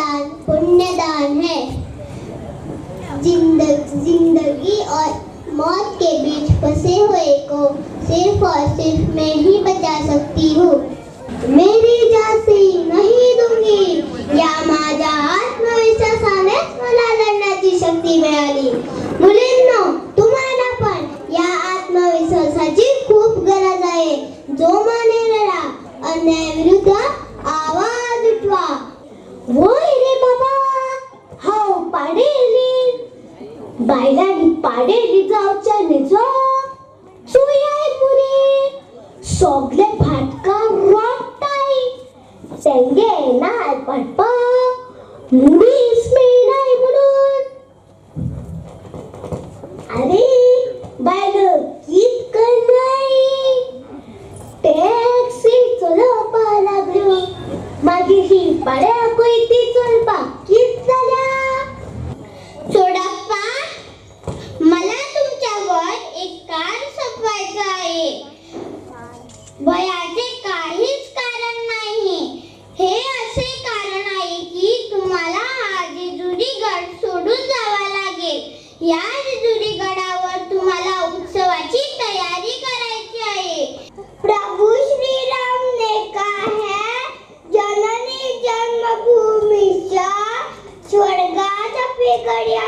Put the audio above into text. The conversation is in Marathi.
दान पुण्यदान है। जिंदगी और मौत के बीच फंसे हुए को सिर्फ और सिर्फ मैं ही बचा सकती हूँ। मेरी जासी नहीं दूंगी, या माझ्या आत्मविश्वासानेच मला लढण्याची शक्ती मिळाली। मुलींनो, तुम्हाला पण या आत्मविश्वासाची खूप गरज आहे। जोमाने लढा, अन्यायाविरुद्ध आवाज उठवा। होय रे बाबा, हाव पाडेली बायलांनी पाडेली जावच्या निजो चुयाय पुरी सगळे भाटका रोटाई तेंगे नाय पडपा मुडीस मिळाय म्हणून। अरे बायल कित नाही टॅक्सी चलोवपा लागलो, मागीर ही पाड्या कोयती चलपा कित जाल्या। सोडप्पा, मला तुमच्यावर एक कार सोपवायचं आहे। भयाचे काहीच कारण नाही। हे असे कारण आहे की तुम्हाला हा जेजुरी गड सोडून जावा लागेल। या जेजुरी गडावर तुम्हाला उत्सवाची तयारी करायची आहे। प्रभू श्री राम ने कहा है, जननी जन्मभूमीच्या स्वर्गाच्या पेगड्या